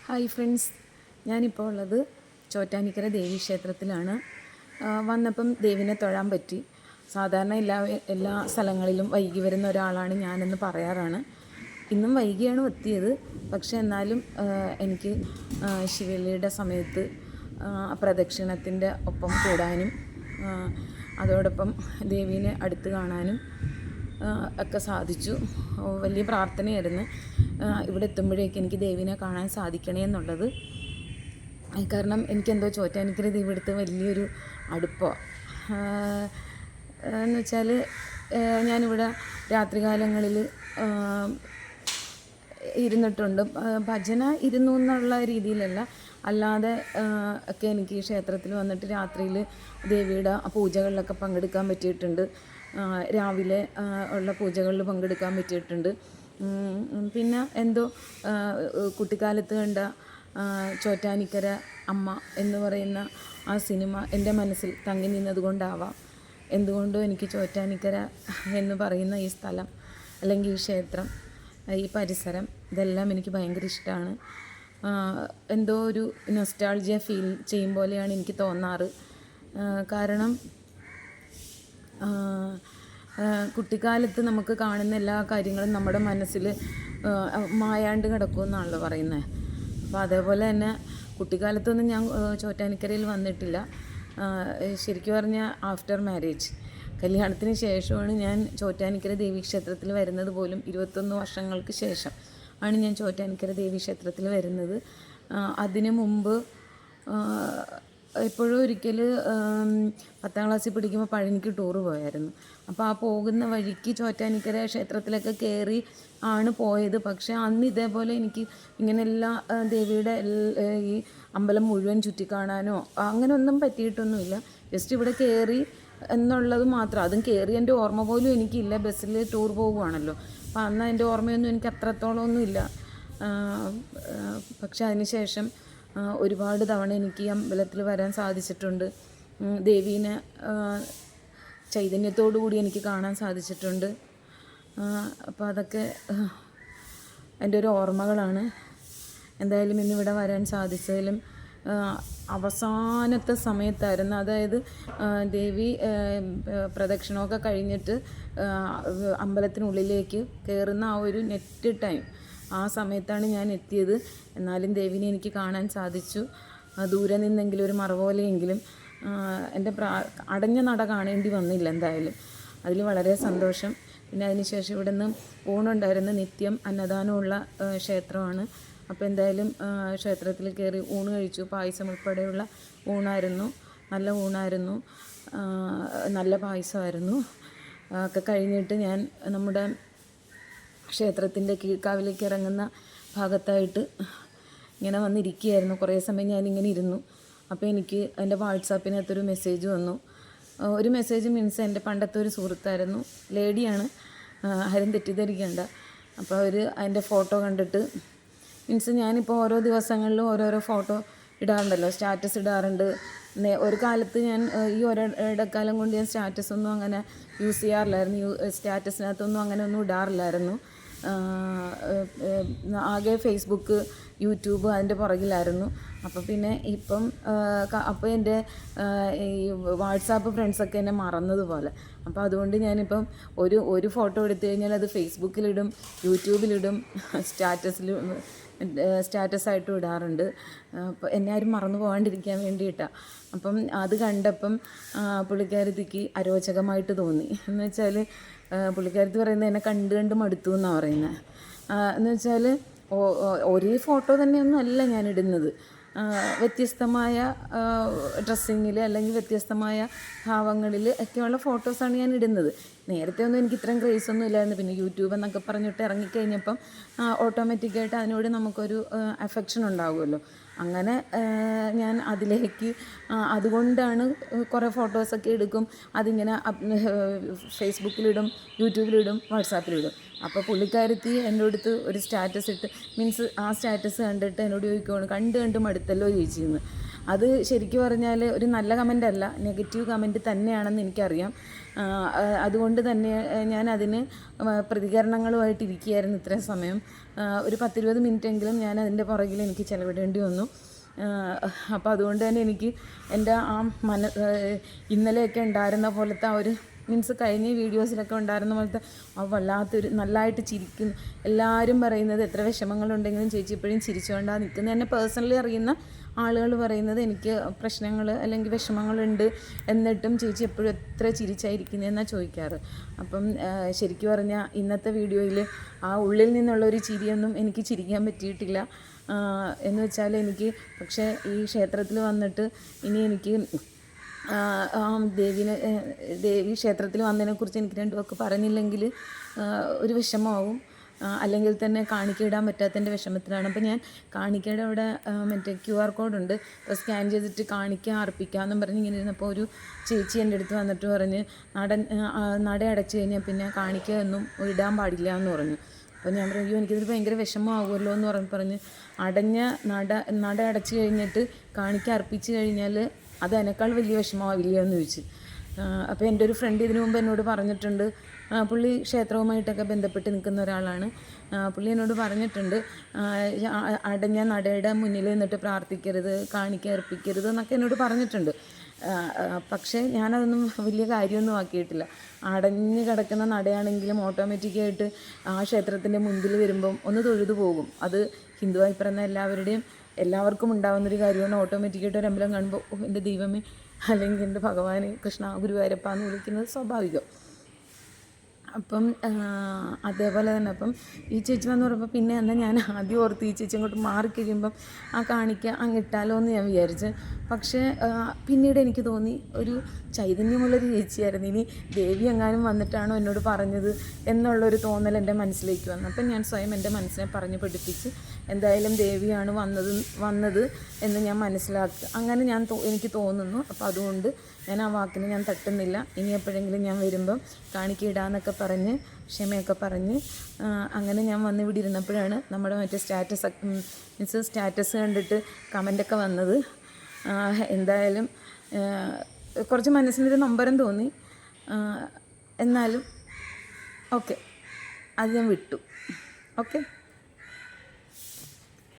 Hi friends, ഞാനിപ്പോൾ ഉള്ളത് ചോറ്റാനിക്കര ദേവീക്ഷേത്രത്തിലാണ്. വന്നപ്പം ദേവിനെ തൊഴാൻ പറ്റി. സാധാരണ എല്ലാ സ്ഥലങ്ങളിലും വൈകി വരുന്ന ഒരാളാണ് ഞാനെന്ന് പറയാറാണ്. ഇന്നും വൈകിയാണ് എത്തിയത്. പക്ഷേ എന്നാലും എനിക്ക് ശിവലിയുടെ സമയത്ത് പ്രദക്ഷിണത്തിൻ്റെ ഒപ്പം കൂടാനും അതോടൊപ്പം ദേവീനെ അടുത്ത് കാണാനും ഒക്കെ സാധിച്ചു. വലിയ പ്രാർത്ഥനയായിരുന്നു ഇവിടെ എത്തുമ്പോഴേക്കും എനിക്ക് ദേവിനെ കാണാൻ സാധിക്കണേ എന്നുള്ളത്. കാരണം എനിക്കെന്തോ ചോറ്റാനിക്കര ദേവി എടുത്ത് വലിയൊരു അടുപ്പമാണ്. എന്ന് വെച്ചാൽ ഞാനിവിടെ രാത്രികാലങ്ങളിൽ ഇരുന്നിട്ടുണ്ട്. ഭജന ഇരുന്നു എന്നുള്ള രീതിയിലല്ല, അല്ലാതെ ഒക്കെ എനിക്ക് ഈ ക്ഷേത്രത്തിൽ വന്നിട്ട് രാത്രിയിൽ ദേവിയുടെ പൂജകളിലൊക്കെ പങ്കെടുക്കാൻ പറ്റിയിട്ടുണ്ട്. രാവിലെ ഉള്ള പൂജകളിൽ പങ്കെടുക്കാൻ പറ്റിയിട്ടുണ്ട്. പിന്നെ എന്തോ കുട്ടിക്കാലത്ത് കണ്ട ചോറ്റാനിക്കര അമ്മ എന്ന് പറയുന്ന ആ സിനിമ എൻ്റെ മനസ്സിൽ തങ്ങി നിന്നതുകൊണ്ടാവാം എന്തുകൊണ്ടോ എനിക്ക് ചോറ്റാനിക്കര എന്ന് പറയുന്ന ഈ സ്ഥലം, അല്ലെങ്കിൽ ഈ ക്ഷേത്രം, ഈ പരിസരം, ഇതെല്ലാം എനിക്ക് ഭയങ്കര ഇഷ്ടമാണ്. എന്തോ ഒരു നൊസ്റ്റാൾജിയ ഫീൽ ചെയ്യും പോലെയാണ് എനിക്ക് തോന്നാറ്. കാരണം കുട്ടിക്കാലത്ത് നമുക്ക് കാണുന്ന എല്ലാ കാര്യങ്ങളും നമ്മുടെ മനസ്സിൽ മായാണ്ട് കിടക്കുമെന്നാണല്ലോ പറയുന്നത്. അപ്പോൾ അതേപോലെ തന്നെ കുട്ടിക്കാലത്തൊന്നും ഞാൻ ചോറ്റാനിക്കരയിൽ വന്നിട്ടില്ല. ശരിക്കും പറഞ്ഞാൽ ആഫ്റ്റർ മാരേജ്, കല്യാണത്തിന് ശേഷമാണ് ഞാൻ ചോറ്റാനിക്കര ദേവീക്ഷേത്രത്തിൽ വരുന്നത് പോലും. 21 വർഷങ്ങൾക്ക് ശേഷം ആണ് ഞാൻ ചോറ്റാനിക്കര ദേവീക്ഷേത്രത്തിൽ വരുന്നത്. അതിനു മുമ്പ് എപ്പോഴും ഒരിക്കൽ 10ാം ക്ലാസ്സിൽ പഠിക്കുമ്പോൾ പഴനിക്ക് ടൂറ് പോയായിരുന്നു. അപ്പോൾ ആ പോകുന്ന വഴിക്ക് ചോറ്റാനിക്കര ക്ഷേത്രത്തിലൊക്കെ കയറി ആണ് പോയത്. പക്ഷേ അന്ന് ഇതേപോലെ എനിക്ക് ഇങ്ങനെ എല്ലാ ദേവിയുടെ ഈ അമ്പലം മുഴുവൻ ചുറ്റിക്കാണാനോ അങ്ങനെ ഒന്നും പറ്റിയിട്ടൊന്നുമില്ല. ജസ്റ്റ് ഇവിടെ കയറി എന്നുള്ളത് മാത്രം. അതും കയറി എൻ്റെ ഓർമ്മ പോലും എനിക്കില്ല. ബസ്സിൽ ടൂർ പോകുവാണല്ലോ, അപ്പോൾ അന്ന് എൻ്റെ ഓർമ്മയൊന്നും എനിക്ക് അത്രത്തോളമൊന്നുമില്ല. പക്ഷെ അതിന് ശേഷം ഒരുപാട് തവണ എനിക്ക് ഈ അമ്പലത്തിൽ വരാൻ സാധിച്ചിട്ടുണ്ട്. ദേവീനെ ചൈതന്യത്തോടു കൂടി എനിക്ക് കാണാൻ സാധിച്ചിട്ടുണ്ട്. അപ്പോൾ അതൊക്കെ എൻ്റെ ഒരു ഓർമ്മകളാണ്. എന്തായാലും ഇന്നിവിടെ വരാൻ സാധിച്ചതിലും അവസാനത്തെ സമയത്തായിരുന്നു. അതായത് ദേവി പ്രദക്ഷിണമൊക്കെ കഴിഞ്ഞിട്ട് അമ്പലത്തിനുള്ളിലേക്ക് കയറുന്ന ആ ഒരു നെറ്റ് ടൈം, ആ സമയത്താണ് ഞാൻ എത്തിയത്. എന്നാലും ദേവിനെ എനിക്ക് കാണാൻ സാധിച്ചു. ദൂരെ നിന്നെങ്കിലും ഒരു മറവോലെയെങ്കിലും എൻ്റെ അടഞ്ഞ നട കാണേണ്ടി വന്നില്ല. എന്തായാലും അതിൽ വളരെ സന്തോഷം. പിന്നെ അതിനുശേഷം ഇവിടെ നിന്ന് ഊണുണ്ടായിരുന്നു. നിത്യം അന്നദാനമുള്ള ക്ഷേത്രമാണ്. അപ്പോൾ എന്തായാലും ക്ഷേത്രത്തിൽ കയറി ഊണ് കഴിച്ചു. പായസം ഉൾപ്പെടെയുള്ള ഊണായിരുന്നു. നല്ല ഊണായിരുന്നു, നല്ല പായസമായിരുന്നു. ഒക്കെ കഴിഞ്ഞിട്ട് ഞാൻ നമ്മുടെ ക്ഷേത്രത്തിൻ്റെ കീഴ്ക്കാവിലേക്ക് ഇറങ്ങുന്ന ഭാഗത്തായിട്ട് ഇങ്ങനെ വന്നിരിക്കുകയായിരുന്നു. കുറേ സമയം ഞാനിങ്ങനെ ഇരുന്നു. അപ്പോൾ എനിക്ക് എൻ്റെ വാട്സാപ്പിനകത്തൊരു മെസ്സേജ് വന്നു. ഒരു മെസ്സേജ് മീൻസ് എൻ്റെ പണ്ടത്തെ ഒരു സുഹൃത്തായിരുന്നു, ലേഡിയാണ്, ആരും തെറ്റിദ്ധരിക്കേണ്ട. അപ്പോൾ അവർ അതിൻ്റെ ഫോട്ടോ കണ്ടിട്ട്, മീൻസ് ഞാനിപ്പോൾ ഓരോ ദിവസങ്ങളിലും ഓരോരോ ഫോട്ടോ ഇടാറുണ്ടല്ലോ, സ്റ്റാറ്റസ് ഇടാറുണ്ട്. ഒരു കാലത്ത് ഞാൻ ഈ ഇടക്കാലം കൊണ്ട് ഞാൻ സ്റ്റാറ്റസ് ഒന്നും അങ്ങനെ യൂസ് ചെയ്യാറില്ലായിരുന്നു. സ്റ്റാറ്റസിനകത്തൊന്നും അങ്ങനെ ഒന്നും ഇടാറില്ലായിരുന്നു. ആകെ ഫേസ്ബുക്ക്, യൂട്യൂബ് അതിൻ്റെ പുറകിലായിരുന്നു. അപ്പോൾ പിന്നെ ഇപ്പം അപ്പോൾ എൻ്റെ ഈ വാട്സാപ്പ് ഫ്രണ്ട്സൊക്കെ എന്നെ മറന്നതുപോലെ. അപ്പോൾ അതുകൊണ്ട് ഞാനിപ്പം ഒരു ഫോട്ടോ എടുത്തു കഴിഞ്ഞാൽ അത് ഫേസ്ബുക്കിലിടും, യൂട്യൂബിലിടും, സ്റ്റാറ്റസായിട്ടും ഇടാറുണ്ട്. അപ്പോൾ എന്നെ ആരും മറന്നു പോകാണ്ടിരിക്കാൻ വേണ്ടിയിട്ടാണ്. അപ്പം അത് കണ്ടപ്പം പുള്ളിക്കാരത്തിക്ക് അരോചകമായിട്ട് തോന്നി. എന്ന് വെച്ചാൽ പുള്ളിക്കാരത്തി പറയുന്നത് എന്നെ കണ്ട് മടുത്തു എന്നാണ് പറയുന്നത്. എന്ന് വെച്ചാൽ ഒരേ ഫോട്ടോ തന്നെയൊന്നും അല്ല ഞാൻ ഇടുന്നത്. വ്യത്യസ്തമായ ഡ്രസ്സിങ്ങിൽ അല്ലെങ്കിൽ വ്യത്യസ്തമായ ഭാവങ്ങളിൽ ഒക്കെയുള്ള ഫോട്ടോസാണ് ഞാൻ ഇടുന്നത്. നേരത്തെ ഒന്നും എനിക്ക് ഇത്രയും ക്രേസ് ഒന്നും ഇല്ലായിരുന്നു. പിന്നെ യൂട്യൂബ് എന്നൊക്കെ പറഞ്ഞിട്ട് ഇറങ്ങിക്കഴിഞ്ഞപ്പം ഓട്ടോമാറ്റിക്കായിട്ട് അതിനോട് നമുക്കൊരു അഫെക്ഷൻ ഉണ്ടാകുമല്ലോ. അങ്ങനെ ഞാൻ അതിലേക്ക് അതുകൊണ്ടാണ് കുറേ ഫോട്ടോസൊക്കെ എടുക്കും, അതിങ്ങനെ ഫേസ്ബുക്കിലിടും, യൂട്യൂബിലിടും, വാട്സാപ്പിലിടും. അപ്പോൾ പുള്ളിക്കാരത്തി എൻ്റെ അടുത്ത് ഒരു സ്റ്റാറ്റസ് ഇട്ട്, മീൻസ് ആ സ്റ്റാറ്റസ് കണ്ടിട്ട് എന്നോട് ചോദിക്കുകയാണ്, കണ്ട് മടുത്തല്ലോ ചോദിച്ചിരുന്നു. അത് ശരിക്കും പറഞ്ഞാൽ ഒരു നല്ല കമൻ്റ് അല്ല, നെഗറ്റീവ് കമൻറ്റ് തന്നെയാണെന്ന് എനിക്കറിയാം. അതുകൊണ്ട് തന്നെ ഞാൻ അതിന് പ്രതികരണങ്ങളുമായിട്ടിരിക്കുകയായിരുന്നു ഇത്രയും സമയം. ഒരു 10-20 മിനിറ്റെങ്കിലും ഞാൻ അതിൻ്റെ പുറകിൽ എനിക്ക് ചിലവിടേണ്ടി വന്നു. അപ്പോൾ അതുകൊണ്ട് തന്നെ എനിക്ക് എൻ്റെ ആ ഇന്നലെയൊക്കെ ഉണ്ടായിരുന്ന പോലത്തെ ആ ഒരു മീൻസ് കഴിഞ്ഞ വീഡിയോസിലൊക്കെ ഉണ്ടായിരുന്ന പോലത്തെ ആ വല്ലാത്തൊരു നല്ലതായിട്ട് ചിരിക്കുന്നു. എല്ലാവരും പറയുന്നത് എത്ര വിഷമങ്ങളുണ്ടെങ്കിലും ചേച്ചി ഇപ്പോഴും ചിരിച്ചുകൊണ്ടാണ് നിൽക്കുന്നത്. എന്നെ പേഴ്സണലി അറിയുന്ന ആളുകൾ പറയുന്നത് എനിക്ക് പ്രശ്നങ്ങൾ അല്ലെങ്കിൽ വിഷമങ്ങളുണ്ട്, എന്നിട്ടും ചേച്ചി എപ്പോഴും എത്ര ചിരിച്ചായിരിക്കുന്നതെന്നാണ് ചോദിക്കാറ്. അപ്പം ശരിക്കും പറഞ്ഞാൽ ഇന്നത്തെ വീഡിയോയിൽ ആ ഉള്ളിൽ നിന്നുള്ളൊരു ചിരിയൊന്നും എനിക്ക് ചിരിക്കാൻ പറ്റിയിട്ടില്ല. എന്ന് വെച്ചാൽ എനിക്ക് പക്ഷേ ഈ ക്ഷേത്രത്തിൽ വന്നിട്ട് ഇനി എനിക്ക് ദേവി ക്ഷേത്രത്തിൽ വന്നതിനെക്കുറിച്ച് എനിക്ക് 2 വാക്ക് പറഞ്ഞില്ലെങ്കിൽ ഒരു വിഷമമാവും. അല്ലെങ്കിൽ തന്നെ കാണിക്ക ഇടാൻ പറ്റാത്തതിൻ്റെ വിഷമത്തിലാണ്. അപ്പോൾ ഞാൻ കാണിക്കയുടെ അവിടെ മറ്റേ QR കോഡുണ്ട്, അപ്പോൾ സ്കാൻ ചെയ്തിട്ട് കാണിക്ക അർപ്പിക്കാമെന്നും പറഞ്ഞ് ഇങ്ങനെ ഇരുന്നപ്പോൾ ഒരു ചേച്ചി എൻ്റെ അടുത്ത് വന്നിട്ട് പറഞ്ഞ് നട അടച്ചു കഴിഞ്ഞാൽ പിന്നെ കാണിക്ക ഒന്നും ഇടാൻ പാടില്ല എന്ന് പറഞ്ഞു. അപ്പോൾ ഞാൻ പറഞ്ഞു അയ്യോ എനിക്കിതൊരു ഭയങ്കര വിഷമമാകുമല്ലോ എന്ന് പറഞ്ഞ് അടഞ്ഞ നട അടച്ചു കഴിഞ്ഞിട്ട് കാണിക്ക അർപ്പിച്ച് കഴിഞ്ഞാൽ അത് അതിനേക്കാൾ വലിയ വിഷമമാവില്ല എന്ന് ചോദിച്ചു. അപ്പോൾ എൻ്റെ ഒരു ഫ്രണ്ട് ഇതിനു മുമ്പ് എന്നോട് പറഞ്ഞിട്ടുണ്ട്, പുള്ളി ക്ഷേത്രവുമായിട്ടൊക്കെ ബന്ധപ്പെട്ട് നിൽക്കുന്ന ഒരാളാണ്. പുള്ളി എന്നോട് പറഞ്ഞിട്ടുണ്ട് അടഞ്ഞ നടയുടെ മുന്നിൽ നിന്നിട്ട് പ്രാർത്ഥിക്കരുത്, കാണിക്ക അർപ്പിക്കരുത് എന്നൊക്കെ എന്നോട് പറഞ്ഞിട്ടുണ്ട്. പക്ഷേ ഞാനതൊന്നും വലിയ കാര്യമൊന്നും ആക്കിയിട്ടില്ല. അടഞ്ഞു കിടക്കുന്ന നടയാണെങ്കിലും ഓട്ടോമാറ്റിക്കായിട്ട് ആ ക്ഷേത്രത്തിൻ്റെ മുൻപിൽ വരുമ്പം ഒന്ന് തൊഴുതു പോകും. അത് ഹിന്ദുവായി പറയുന്ന എല്ലാവർക്കും ഉണ്ടാകുന്നൊരു കാര്യമാണ്. ഓട്ടോമാറ്റിക്കായിട്ട് ഒരു അമ്പലം കാണുമ്പോൾ എൻ്റെ ദൈവമേ അല്ലെങ്കിൽ എൻ്റെ ഭഗവാനെ കൃഷ്ണ ഗുരുവായൂരപ്പ എന്ന് വിളിക്കുന്നത് സ്വാഭാവികം. അപ്പം അതേപോലെ തന്നെ അപ്പം ഈ ചേച്ചി വന്ന് പറയുമ്പോൾ പിന്നെ എന്നാൽ ഞാൻ ആദ്യം ഓർത്ത് ഈ ചേച്ചി അങ്ങോട്ട് മാറിക്കഴിയുമ്പം ആ കാണിക്ക അങ്ങിട്ടാലോ എന്ന് ഞാൻ വിചാരിച്ചു. പക്ഷേ പിന്നീട് എനിക്ക് തോന്നി ഒരു ചൈതന്യമുള്ളൊരു ചേച്ചിയായിരുന്നു, ഇനി ദേവി എങ്ങാനും വന്നിട്ടാണോ എന്നോട് പറഞ്ഞത് എന്നുള്ളൊരു തോന്നൽ എൻ്റെ മനസ്സിലേക്ക് വന്നു. അപ്പം ഞാൻ സ്വയം എൻ്റെ മനസ്സിനെ പറഞ്ഞു പഠിപ്പിച്ച് എന്തായാലും ദേവിയാണ് വന്നത് എന്ന് ഞാൻ മനസ്സിലാക്കി. അങ്ങനെ എനിക്ക് തോന്നുന്നു. അപ്പോൾ അതുകൊണ്ട് ഞാൻ ആ വാക്കിന് ഞാൻ തട്ടുന്നില്ല. ഇനി എപ്പോഴെങ്കിലും ഞാൻ വരുമ്പം കാണിക്കയിടാന്നൊക്കെ പറഞ്ഞ് ക്ഷമയൊക്കെ പറഞ്ഞ് അങ്ങനെ ഞാൻ വന്ന് ഇവിടെ ഇരുന്നപ്പോഴാണ് നമ്മുടെ മറ്റേ സ്റ്റാറ്റസ് കണ്ടിട്ട് കമൻ്റൊക്കെ വന്നത്. എന്തായാലും കുറച്ച് മനസ്സിനൊരു നൊമ്പരം തോന്നി. എന്നാലും ഓക്കെ, അത് ഞാൻ വിട്ടു. ഓക്കെ.